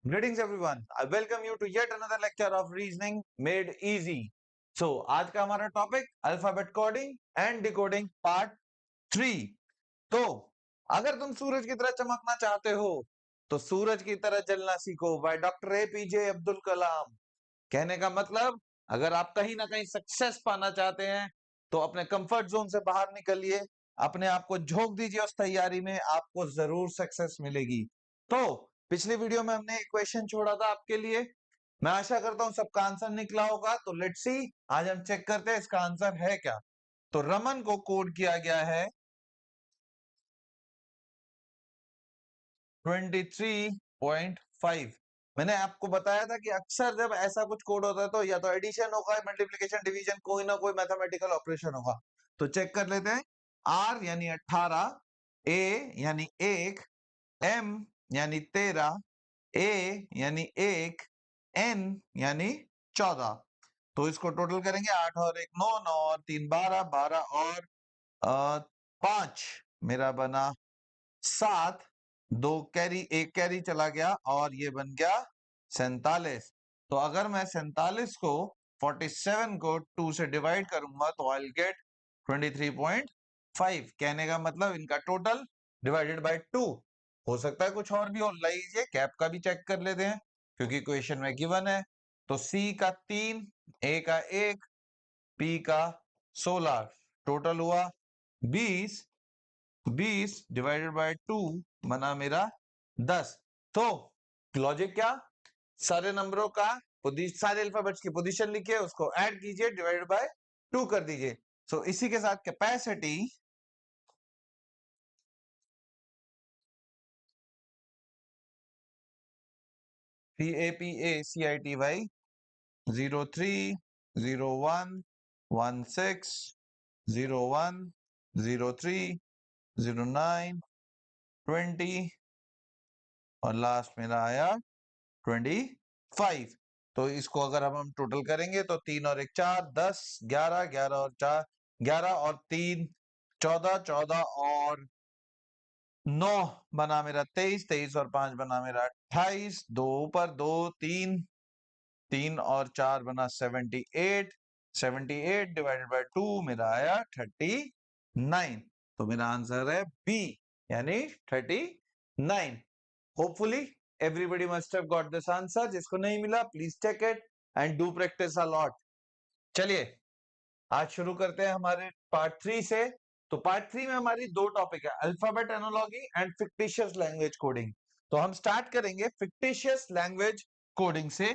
Greetings everyone. I welcome you to yet another lecture of reasoning made easy. So आज का हमारा topic alphabet coding and decoding part 3। तो अगर तुम सूरज की तरह चमकना चाहते हो तो सूरज की तरह जलना सीखो by doctor APJ Abdul Kalam. कहने का मतलब अगर आप कहीं ना कहीं सक्सेस पाना चाहते हैं तो अपने कंफर्ट जोन से बाहर निकलिए, अपने आप को झोंक दीजिए उस तैयारी में, आपको जरूर सक्सेस मिलेगी। तो पिछली वीडियो में हमने एक क्वेश्चन छोड़ा था आपके लिए, मैं आशा करता हूं सबका आंसर निकला होगा। तो लेट्स सी, आज हम चेक करते हैं इसका आंसर है क्या। तो रमन को कोड किया गया है 23.5। मैंने आपको बताया था कि अक्सर जब ऐसा कुछ कोड होता है तो या तो एडिशन होगा, मल्टीप्लिकेशन, डिवीजन, कोई ना कोई मैथमेटिकल ऑपरेशन होगा। तो चेक कर लेते हैं। आर यानी 18, ए यानी 1, एम यानी 13, ए यानी 1, एन यानी 14। तो इसको टोटल करेंगे, 8 और 1 9, 9 और 3 12, 12 और 5 मेरा बना 7, 2 कैरी, 1 कैरी चला गया और ये बन गया 47। तो अगर मैं 47 को 47 को 2 से डिवाइड करूंगा तो आई विल गेट 23.5। कहने का मतलब इनका टोटल डिवाइडेड बाय 2। हो सकता है कुछ और भी हो, लीजिए कैप का भी चेक कर लेते हैं क्योंकि क्वेश्चन में गिवन है। तो सी का 3, ए का 1, पी का 16, टोटल हुआ 20। 20 डिवाइडेड बाय 2 बना मेरा 10। तो लॉजिक क्या, सारे नंबरों का सारे अल्फाबेट्स की पोजीशन लिखिए, उसको ऐड कीजिए, डिवाइडेड बाय 2 कर दीजिए। सो इसी के साथ कैपेसिटी CAPACITY 03 01 16 01 03 09 20 और लास्ट मेरा आया 25। तो इसको अगर हम टोटल करेंगे तो 3 और 1 4, 10, 11, 11 और 4 11 और 3 14, 14 और 9 बना मेरा 23, 23 और 5 बना मेरा 28, 2 ऊपर 2 3, 3 और 4 बना 78, 78 डिवाइडेड बाय 2 मेरा आया 39। तो मेरा आंसर है बी यानी 39। Hopefully everybody must have got this answer. जिसको नहीं मिला please check it and do practice a lot. चलिए आज शुरू करते हैं हमारे पार्ट 3 से। तो पार्ट 3 में हमारी दो टॉपिक है, alphabet analogy and fictitious language coding. तो हम स्टार्ट करेंगे फिक्टिशियस लैंग्वेज कोडिंग से।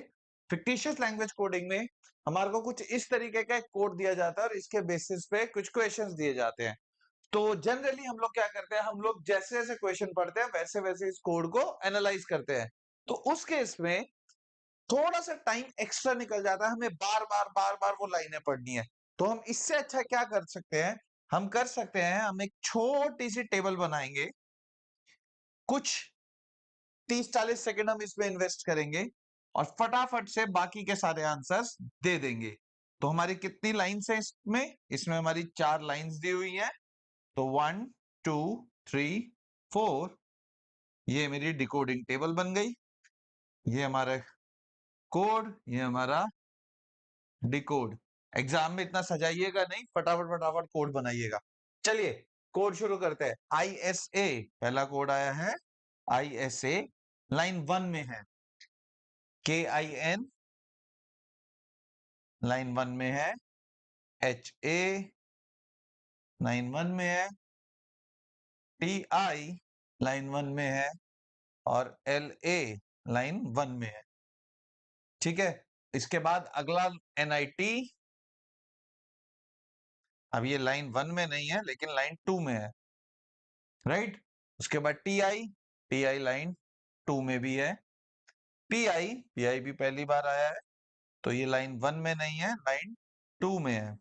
फिक्टिशियस लैंग्वेज कोडिंग में हमारे को कुछ इस तरीके का एक कोड दिया जाता है और इसके बेसिस पे कुछ क्वेश्चंस दिए जाते हैं। तो जनरली हम लोग क्या करते हैं, हम लोग जैसे जैसे क्वेश्चन पढ़ते हैं वैसे वैसे इस कोड को एनालाइज करते हैं। तो उस केस में थोड़ा सा टाइम एक्स्ट्रा निकल जाता है, हमें बार बार वो लाइनें पढ़नी है। तो हम इससे अच्छा क्या कर सकते हैं, हम कर सकते हैं, हम एक छोटी सी टेबल बनाएंगे, कुछ 30-40 सेकंड हम इसमें इन्वेस्ट करेंगे और फटाफट से बाकी के सारे आंसर्स दे देंगे। तो हमारी कितनी लाइंस है इसमें, इसमें हमारी 4 लाइंस दी हुई हैं। तो 1 2 3 4, ये मेरी डिकोडिंग टेबल बन गई। ये हमारा कोड, ये हमारा डिकोड। एग्जाम में इतना सजाइएगा नहीं, फटाफट फटाफट कोड बनाइएगा। चलिए कोड शुरू करते हैं। ISA पहला कोड आया है, ISA लाइन 1 में है। KIN लाइन 1 में है। HA लाइन 1 में है। TI लाइन 1 में है और LA लाइन 1 में है। ठीक है, इसके बाद अगला NIT, अब ये लाइन 1 में नहीं है लेकिन लाइन 2 में है, राइट। उसके बाद TI लाइन 2 में भी है। PI भी पहली बार आया है, तो ये लाइन 1 में नहीं है, लाइन 2 में है।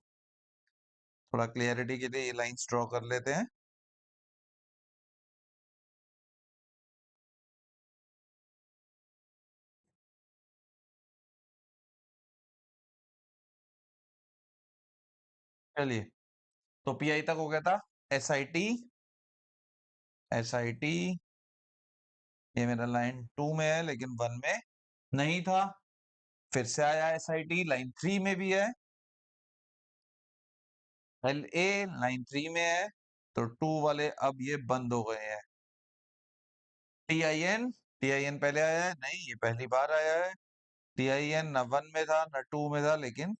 थोड़ा क्लियरिटी के लिए ये लाइंस ड्रॉ कर लेते हैं। चलिए, तो PI तक हो गया था। SIT ये मेरा लाइन 2 में है लेकिन 1 में नहीं था। फिर से आया SIT, लाइन 3 में भी है। LA लाइन 3 में है, तो 2 वाले अब ये बंद हो गए हैं। TIN पहले आया है? नहीं, ये पहली बार आया है। TIN ना 1 में था ना 2 में था, लेकिन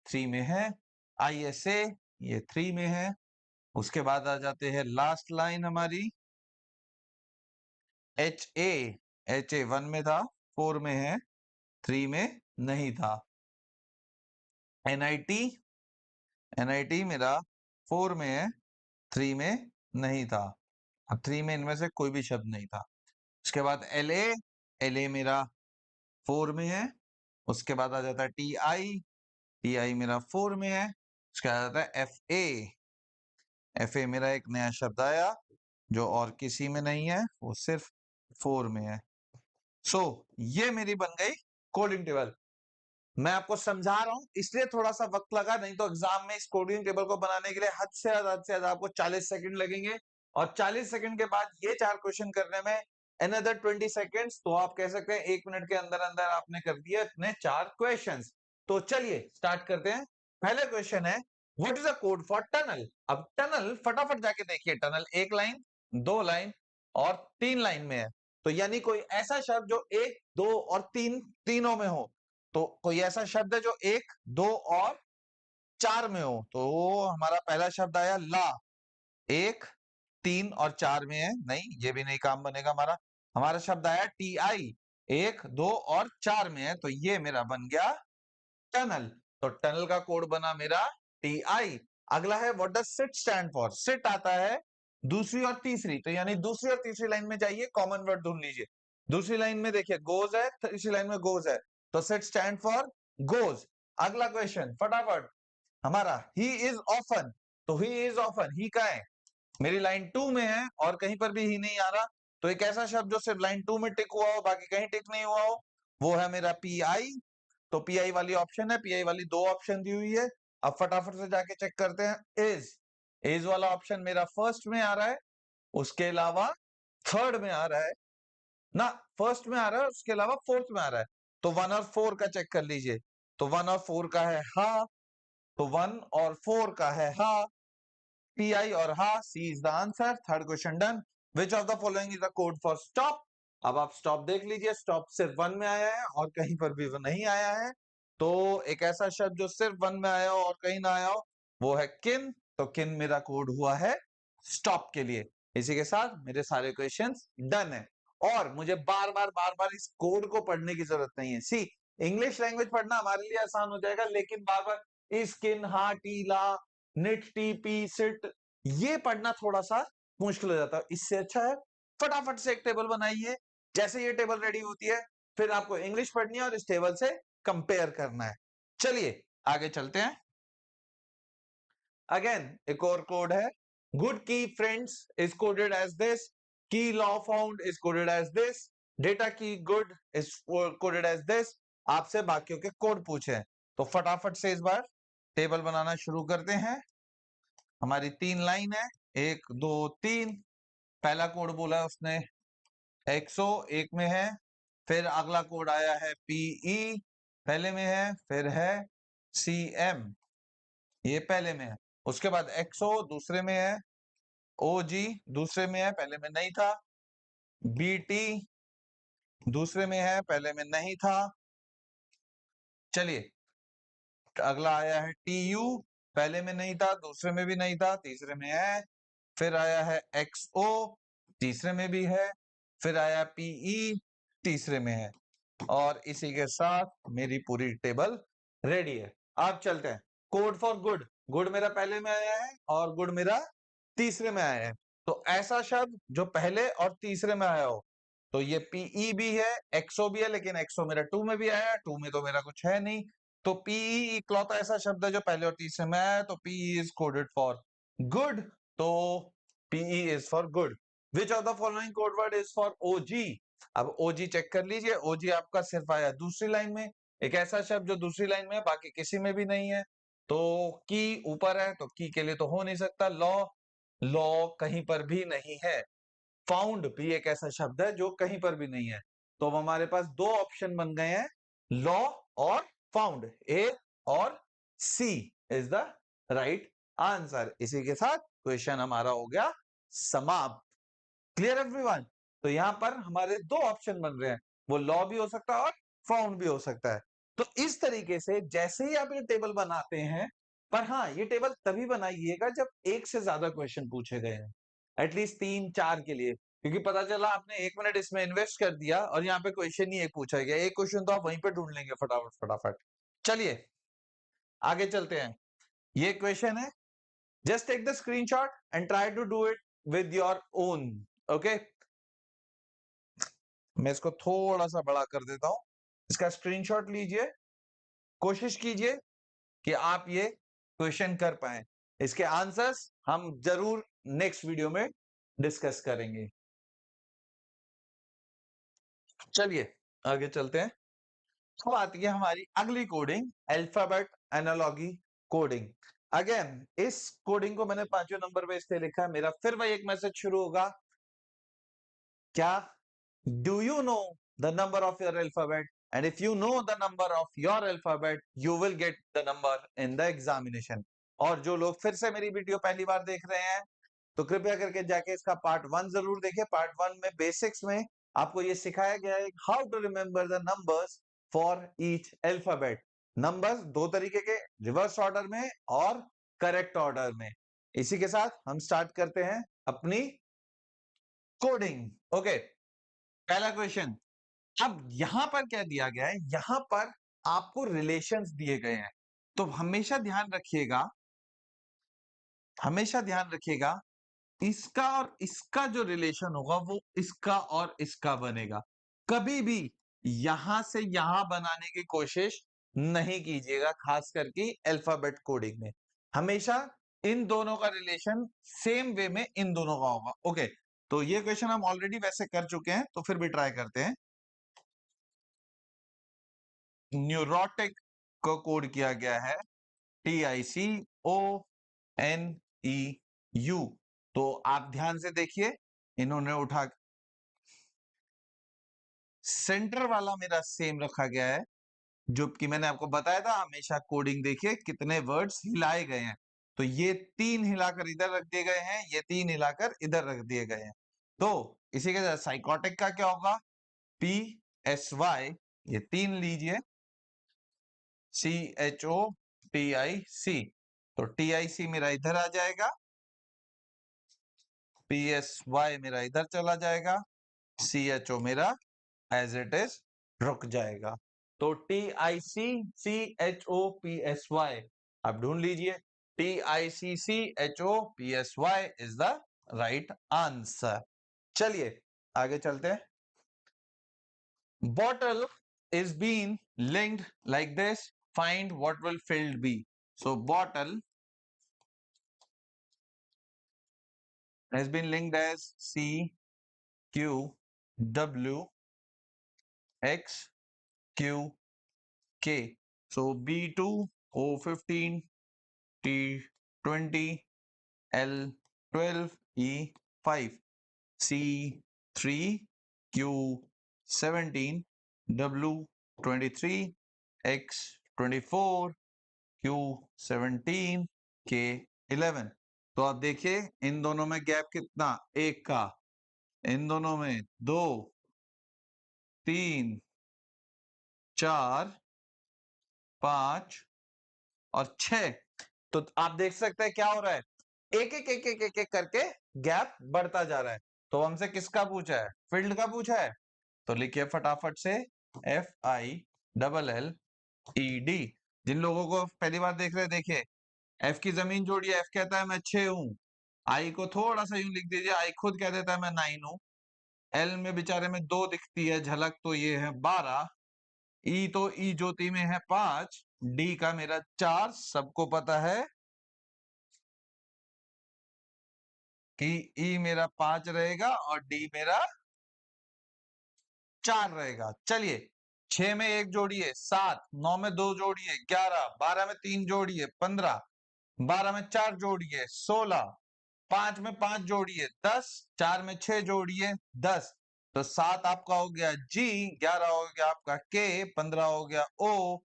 3 में है। ISA ये 3 में है। उसके बाद आ जाते हैं लास्ट लाइन हमारी HA 1 में था, 4 में है, 3 में नहीं था। NIT मेरा 4 में है, 3 में नहीं था। अब 3 में इनमें से कोई भी शब्द नहीं था। उसके बाद LA मेरा 4 में है। उसके बाद आ जाता है TI मेरा 4 में है। उसके बाद आता है FA मेरा एक नया शब्द आया जो और किसी में नहीं है, वो सिर्फ 4 में है। ये मेरी बन गई कोडिंग टेबल। मैं आपको समझा रहा हूं इसलिए थोड़ा सा वक्त लगा, नहीं तो एग्जाम में इस कोडिंग टेबल को बनाने के लिए हद से ज्यादा आपको 40 सेकंड लगेंगे, और 40 सेकंड के बाद ये 4 क्वेश्चन करने में अनदर 20 सेकंड्स, तो आप कह सकते हैं 1 मिनट के अंदर अंदर आपने कर दिए अपने 4 क्वेश्चंस। तो चलिए स्टार्ट करते हैं। पहले क्वेश्चन है, what is a code for tunnel? अब टनल फटाफट जाके देखिए, टनल 1 लाइन, 2 लाइन और 3 लाइन में है। तो यानी कोई ऐसा शब्द जो 1, 2 और 3 तीनों में हो। तो कोई ऐसा शब्द है जो 1, 2 और 4 में हो। तो हमारा पहला शब्द आया ला, 1, 3 और 4 में है। नहीं, ये भी नहीं काम बनेगा हमारा। हमारा शब्द आया TI, 1, 2 और 4 में है, तो ये मेरा बन गया टनल। तो टनल का कोड बना मेरा TI। अगला है, what does SIT stand for? SIT आता है दूसरी और तीसरी, तो यानी दूसरी और तीसरी लाइन में जाइए, कॉमन वर्ड ढूंढ लीजिए। दूसरी लाइन में देखिए गोज है, तीसरी लाइन में गोज है, तो सिट स्टैंड फॉर गोज। अगला क्वेश्चन फटाफट हमारा, ही इज ऑफन, तो ही इज ऑफन, ही का है मेरी लाइन 2 में है और कहीं पर भी ही नहीं आ रहा। तो एक ऐसा शब्द जो सिर्फ लाइन 2 में टिक हुआ हो, बाकी कहीं टिक नहीं हुआ हो, वो है मेरा PI। तो PI वाली ऑप्शन है, PI वाली 2 ऑप्शन दी हुई है। अब फटाफट से जाके चेक करते हैं, इज वाला ऑप्शन मेरा फर्स्ट में आ रहा है, उसके अलावा थर्ड में आ रहा है ना, फर्स्ट में आ रहा है, उसके अलावा फोर्थ में आ रहा है। तो 1 और 4 का चेक कर लीजिए। तो 1 और 4 का है हा, तो 1 और 4 का है हा, PI और हा, C is the answer. Third question done. Which of the following is the code for stop? अब आप स्टॉप देख लीजिए, स्टॉप सिर्फ 1 में आया है और कहीं पर भी वो नहीं आया है। तो एक ऐसा शब्द जो सिर्फ 1 में आया हो और कहीं ना आया हो, वो है किन। तो किन मेरा कोड हुआ है स्टॉप के लिए। इसी के साथ मेरे सारे क्वेश्चंस डन है, और मुझे बार बार इस कोड को पढ़ने की जरूरत नहीं है। सी, इंग्लिश लैंग्वेज पढ़ना हमारे लिए आसान हो जाएगा, लेकिन बार बार इस किन हा टी ला निट टी पी सिट ये पढ़ना थोड़ा सा मुश्किल हो जाता है। इससे अच्छा है फटाफट से एक टेबल बनाइए, जैसे ये टेबल रेडी होती है फिर आपको इंग्लिश पढ़नी है और इस टेबल से कंपेयर करना है। चलिए आगे चलते हैं। अगेन एक और कोड है, गुड की friends is coded as this, की law found is coded as this, data की good is coded as this. आपसे बाकियों के कोड पूछे, तो फटाफट से इस बार टेबल बनाना शुरू करते हैं। हमारी 3 लाइन है, 1, 2, 3। पहला कोड बोला है उसने एक्सो, 1 में है। फिर अगला कोड आया है PE, पहले में है। फिर है CM, ये पहले में है। उसके बाद एक्सो दूसरे में है, OG दूसरे में है, पहले में नहीं था। BT दूसरे में है, पहले में नहीं था। चलिए अगला आया है TU, पहले में नहीं था, दूसरे में भी नहीं था, तीसरे में है। फिर आया है XO, तीसरे में भी है। फिर आया PE, तीसरे में है। और इसी के साथ मेरी पूरी टेबल रेडी है। आप चलते हैं, कोड फॉर गुड, गुड मेरा पहले में आया है और गुड मेरा तीसरे में आया है। तो ऐसा शब्द जो पहले और तीसरे में आया हो, तो ये PE भी है, एक्सो भी है, लेकिन एक्सो मेरा 2 में भी आया है, 2 में तो मेरा कुछ है नहीं। तो PE इकलौता ऐसा शब्द है जो पहले और तीसरे में आया है, तो PE is coded for good. तो PE is for good. Which of the following code word is for OG? अब OG चेक कर लीजिए, OG आपका सिर्फ आया दूसरी लाइन में, एक ऐसा शब्द जो दूसरी लाइन में है, बाकी किसी में भी नहीं है। तो की ऊपर है, तो की के लिए तो हो नहीं सकता। लॉ, लॉ कहीं पर भी नहीं है। फाउंड भी एक ऐसा शब्द है जो कहीं पर भी नहीं है। तो अब हमारे पास दो ऑप्शन बन गए हैं, लॉ और फाउंड। ए और सी इज द राइट आंसर। इसी के साथ क्वेश्चन हमारा हो गया समाप्त। Clear everyone? तो यहां पर हमारे दो ऑप्शन बन रहे हैं, वो लॉ भी हो सकता है और फाउंड भी हो सकता है। तो इस तरीके से जैसे ही आप ये टेबल बनाते हैं, पर हाँ, ये टेबल तभी बनाइएगा जब एक से ज्यादा क्वेश्चन पूछे गए हैं, एटलीस्ट 3-4 के लिए, क्योंकि पता चला आपने 1 मिनट इसमें इन्वेस्ट कर दिया और यहाँ पे क्वेश्चन ही एक पूछा गया, एक क्वेश्चन तो आप वहीं पे ढूंढ लेंगे फटाफट फटाफट। चलिए आगे चलते हैं। ये क्वेश्चन है, just take the screenshot and try to do it with your own. Okay, मैं इसको थोड़ा सा बड़ा कर देता हूं, इसका स्क्रीनशॉट लीजिए, कोशिश कीजिए कि आप ये क्वेश्चन कर पाए। इसके आंसर्स हम जरूर नेक्स्ट वीडियो में डिस्कस करेंगे। चलिए आगे चलते हैं। अब आती है हमारी अगली coding, alphabet analogy coding. Again इस कोडिंग को मैंने 5वें नंबर पे इसलिए लिखा है, मेरा फिर वही एक मैसेज शुरू होगा, क्या do you know the number of your alphabet, and if you know the number of your alphabet you will get the number in the examination. और जो लोग फिर से मेरी वीडियो पहली बार देख रहे हैं तो कृपया करके जाके इसका पार्ट 1 जरूर देखिए। पार्ट 1 में बेसिक्स में आपको ये सिखाया गया है how to remember the numbers for each alphabet. Numbers दो तरीके के, रिवर्स ऑर्डर में और करेक्ट ऑर्डर में। इसी के साथ हम स्टार्ट करते हैं अपनी कोडिंग। ओके, पहला क्वेश्चन। अब यहां पर क्या दिया गया है, यहां पर आपको रिलेशंस दिए गए हैं। तो हमेशा ध्यान रखिएगा, हमेशा ध्यान रखिएगा, इसका और इसका जो रिलेशन होगा वो इसका और इसका बनेगा। कभी भी यहां से यहां बनाने की कोशिश नहीं कीजिएगा, खास करके अल्फाबेट कोडिंग में। हमेशा इन दोनों का रिलेशन सेम वे में इन दोनों का होगा। ओके, तो ये क्वेश्चन हम ऑलरेडी वैसे कर चुके हैं, तो फिर भी ट्राई करते हैं। न्यूरोटिक को कोड किया गया है TICONEU। तो आप ध्यान से देखिए, इन्होंने उठा, सेंटर वाला मेरा सेम रखा गया है, जो कि मैंने आपको बताया था हमेशा कोडिंग देखिए कितने वर्ड्स हिलाए गए हैं। तो ये 3 हिलाकर इधर रख दिए गए हैं, ये 3 हिलाकर इधर रख दिए गए हैं। तो इसी के साथ साइकोटिक का क्या होगा, PSY, ये 3 लीजिए, CHOTIC। तो TIC मेरा इधर आ जाएगा, PSY मेरा इधर चला जाएगा, CHO मेरा एज इट इज रुक जाएगा। तो TICCHOPSY आप ढूंढ लीजिए, TICCHOPSY is the right answer. चलिए आगे चलते हैं। Bottle is being linked like this, find what will filled be. So bottle has been linked as CQWXQK. So B2 O15 T20 L12 E5 C3 Q17 W23 X24 Q17 K11। तो आप देखिए इन दोनों में gap कितना, एक का, इन दोनों में 2 3 4 5 और 6। तो आप देख सकते हैं क्या हो रहा है, एक एक एक एक एक, एक करके गैप बढ़ता जा रहा है। तो हमसे किसका पूछा है, फील्ड का पूछा है। तो लिखिए फटाफट से FILLLED। जिन लोगों को पहली बार देख रहे हैं, देखिए एफ की जमीन जोड़िए, एफ कहता है मैं 6 हूं, आई को थोड़ा सा यूं लिख दीजिए, आई खुद कह देता है मैं 9 हूं, एल में बेचारे में 2 दिखती है झलक, तो ये है 12, ई तो ई ज्योति में है 5, डी का मेरा 4, सबको पता है कि ई मेरा 5 रहेगा और डी मेरा 4 रहेगा। चलिए 6 में 1 जोड़िए 7, 9 में 2 जोड़िए 11, 12 में 3 जोड़िए 15, 12 में 4 जोड़िए 16, 5 में 5 जोड़िए 10, 4 में 6 जोड़िए 10, तो 7 आपका हो गया जी, 11 हो गया आपका के, 15 हो गया ओ,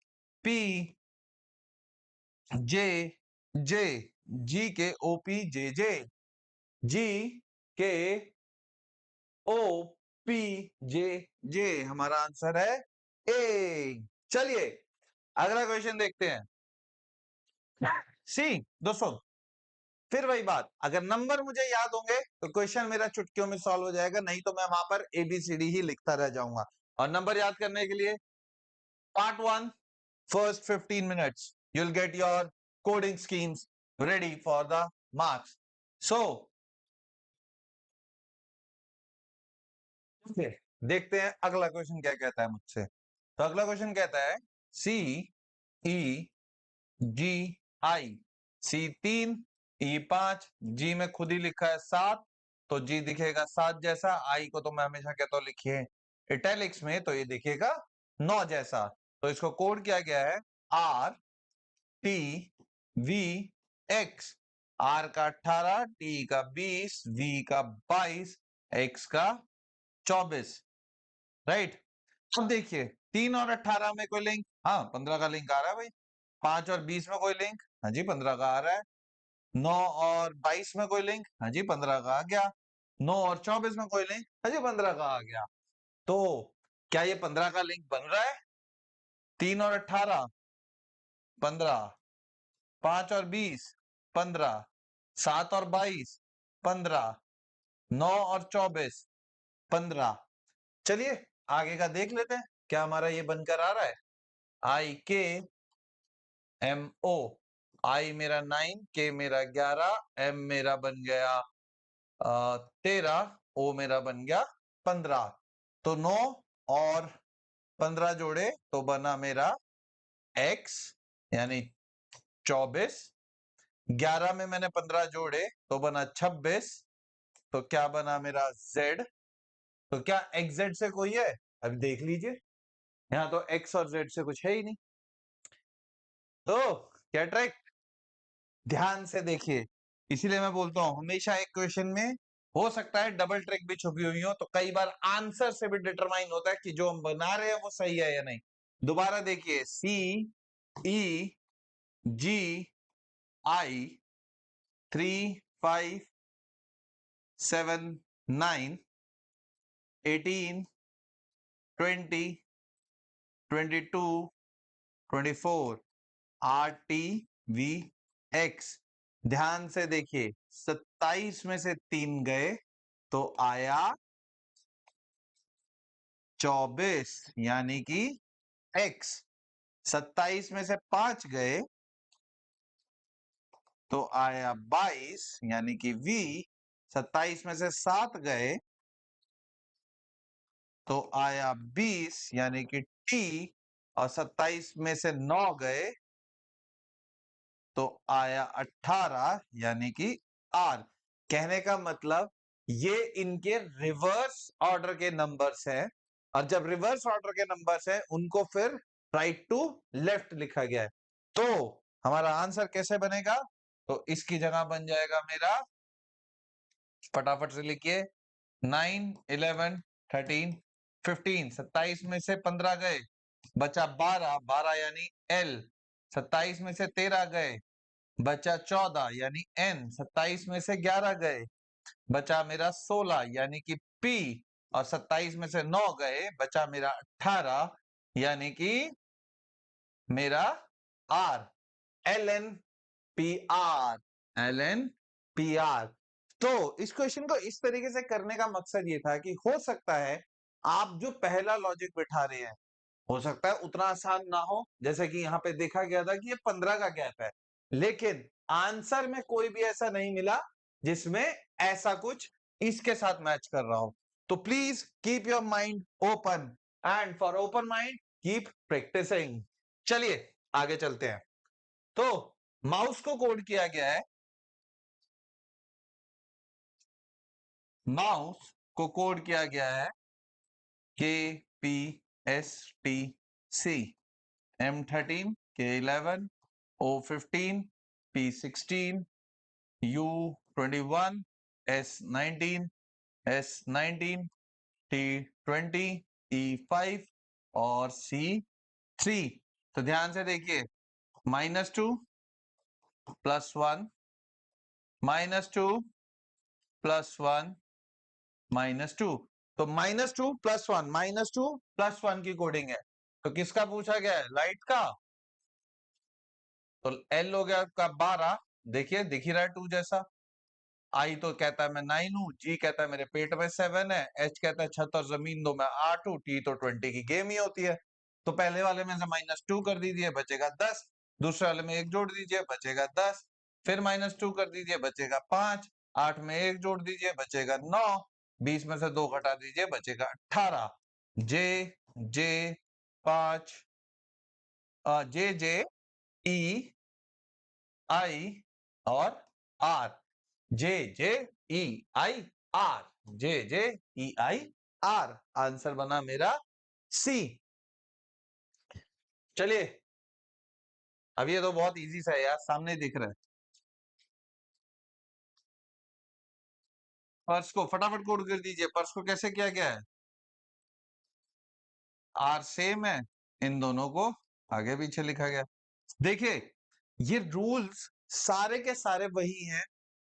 पी, जे, जे, जी के ओ पी जे जे, जी के ओ पी जे जे, हमारा आंसर है ए। चलिए अगला क्वेश्चन देखते हैं। सी दोस्तों, फिर वही बात, अगर नंबर मुझे याद होंगे तो क्वेश्चन मेरा चुटकियों में सॉल्व हो जाएगा, नहीं तो मैं वहां पर एबीसीडी ही लिखता रह जाऊंगा। और नंबर याद करने के लिए part 1 first 15 minutes you'll get your coding schemes ready for the marks. So देखते हैं अगला क्वेश्चन क्या कहता है मुझसे। तो अगला क्वेश्चन कहता है सी ई जी आई, सी 3 ई 5, जी में खुद ही लिखा है 7, तो जी दिखेगा 7 जैसा, आई को तो मैं हमेशा कहता हूं लिखिए इटैलिक्स में, तो ये दिखेगा 9 जैसा। तो इसको कोड किया गया है R T V X, R का 18, टी का 20, वी का 22, एक्स का 24, राइट। अब देखिए 3 और 18 में कोई लिंक, हाँ 15 का लिंक आ रहा है भाई। 5 और 20 में कोई लिंक, हाँ जी 15 का आ रहा है। 9 और 22 में कोई लिंक, हाँ जी 15 का आ गया। 9 और 24 में कोई लिंक, हाँ जी 15 का आ गया। तो क्या ये 15 का लिंक बन रहा है? 3 और 18 15, 5 और 20 15, 7 और 22 15, 9 और 24 15। चलिए आगे का देख लेते हैं क्या हमारा ये बनकर आ रहा है। आई के एम ओ, आई मेरा 9, के मेरा 11, एम मेरा बन गया 13, ओ मेरा बन गया 15। तो 9 और 15 जोड़े तो बना मेरा x यानी 24। 11 में मैंने 15 जोड़े तो बना 26, तो क्या बना मेरा z। तो क्या x z से कोई है? अभी देख लीजिए, यहाँ तो x और z से कुछ है ही नहीं। तो क्या ट्रिक, ध्यान से देखिए, इसीलिए मैं बोलता हूं हमेशा एक क्वेश्चन में हो सकता है डबल ट्रिक भी छुपी हुई हो, तो कई बार आंसर से भी डिटरमाइन होता है कि जो हम बना रहे हैं वो सही है या नहीं। दोबारा देखिए सी ई जी आई 3 5 7 9 18 20 22 24 आर टी वी एक्स। ध्यान से देखिए 27 में से 3 गए तो आया 24 यानी कि x। 27 में से 5 गए तो आया 22 यानी कि v। 27 में से 7 गए तो आया 20 यानी कि t। और 27 में से 9 गए तो आया 18 यानी कि r। कहने का मतलब ये इनके रिवर्स ऑर्डर के नंबर्स हैं, और जब रिवर्स ऑर्डर के नंबर्स हैं उनको फिर राइट टू लेफ्ट लिखा गया है। तो हमारा आंसर कैसे बनेगा? तो इसकी जगह बन जाएगा मेरा, फटाफट से लिखिए 9 11 13 15। 27 में से 15 गए बचा 12, 12 यानी L। 27 में से 13 गए बचा 14 यानी N। 27 में से 11 गए बचा मेरा 16 यानी कि P। और 27 में से 9 गए बचा मेरा 18 यानी कि मेरा R। LN PR, LNPR। तो इस क्वेश्चन को इस तरीके से करने का मकसद ये था कि हो सकता है आप जो पहला लॉजिक बिठा रहे हैं हो सकता है उतना आसान ना हो, जैसे कि यहाँ पे देखा गया था कि ये 15 का गैप है, लेकिन आंसर में कोई भी ऐसा नहीं मिला जिसमें ऐसा कुछ इसके साथ मैच कर रहा हो। तो please keep your mind open, and for open mind keep practising. चलिए आगे चलते हैं। तो माउस को कोड किया गया है, माउस को कोड किया गया है के P S T C, M13, K11, O15, P16, U 21, S19, S19, T20, E5 और C3। तो ध्यान से देखिए, -2 +1, -2 +1 -2। तो -2 +1 -2 +1 की कोडिंग है। तो किसका पूछा गया है? लाइट का। तो L हो गया आपका 12, देखिए दिख ही रहा है 2 जैसा। I तो कहता है मैं 9 हूं, G कहता है मेरे पेट में 7 है, H कहता है छत और जमीन दो मैं 8 हूं, T तो 20 की गेम ही होती है। तो पहले वाले में से -2 कर दीजिए, बचेगा 10। दूसरे वाले में 1 जोड़ दीजिए, बचेगा 10। फिर -2 कर दीजिए, बचेगा 5। 8 में 1 जोड़ दीजिए, बचेगा 9। 20 में से 2 घटा दीजिए, बचेगा 18। जे जे 5 जे जे ई आई और R. J J E I R. J J E I R. Answer बना मेरा सी। चलिए, अब ये तो बहुत इजी सा है यार, सामने दिख रहा है। पर्स को फटाफट कोड कर दीजिए। पर्स को कैसे किया गया है? आर सेम है, इन दोनों को आगे पीछे लिखा गया। देखिए, ये रूल्स सारे के सारे वही हैं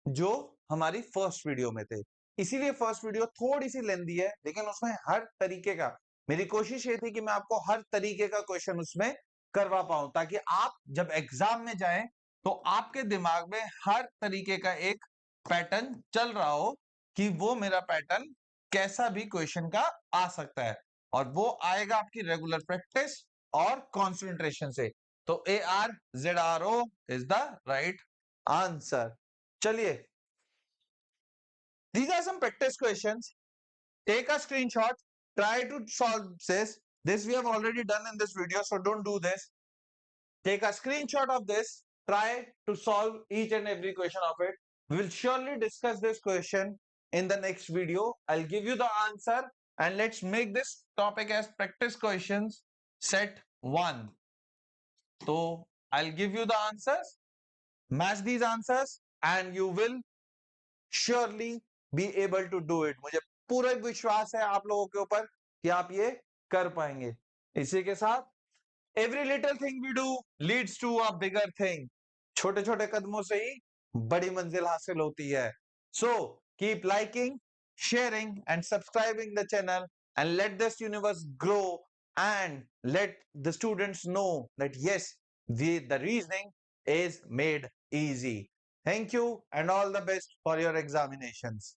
जो हमारी फर्स्ट वीडियो में थे। इसीलिए फर्स्ट वीडियो थोड़ी सी लेंदी है, लेकिन उसमें हर तरीके का, मेरी कोशिश ये थी कि मैं आपको हर तरीके का क्वेश्चन उसमें करवा पाऊं, ताकि आप जब एग्जाम में जाएं तो आपके दिमाग में हर तरीके का एक पैटर्न चल रहा हो कि वो मेरा पैटर्न कैसा भी क्वेश्चन का आ सकता है, और वो आएगा आपकी रेगुलर प्रैक्टिस और कंसंट्रेशन से। तो ARZRO is the right answer. चलिए, these are some practice questions. Take a screenshot, try to solve this we have already done in this video, so don't do this. Take a screenshot of this, try to solve each and every question of it. We will surely discuss this question in the next video. I'll give you the answer, and let's make this topic as practice questions set 1. So I'll give you the answers, match these answers, and you will surely be able to do it. मुझे पूरा विश्वास है आप लोगों के ऊपर कि आप ये कर पाएंगे। इसी के साथ every little thing we do leads to a bigger thing. छोटे छोटे कदमों से ही बड़ी मंजिल हासिल होती है। So keep liking, sharing and subscribing the channel, and let this universe grow, and let the students know that yes, the reasoning is made easy. Thank you and all the best for your examinations.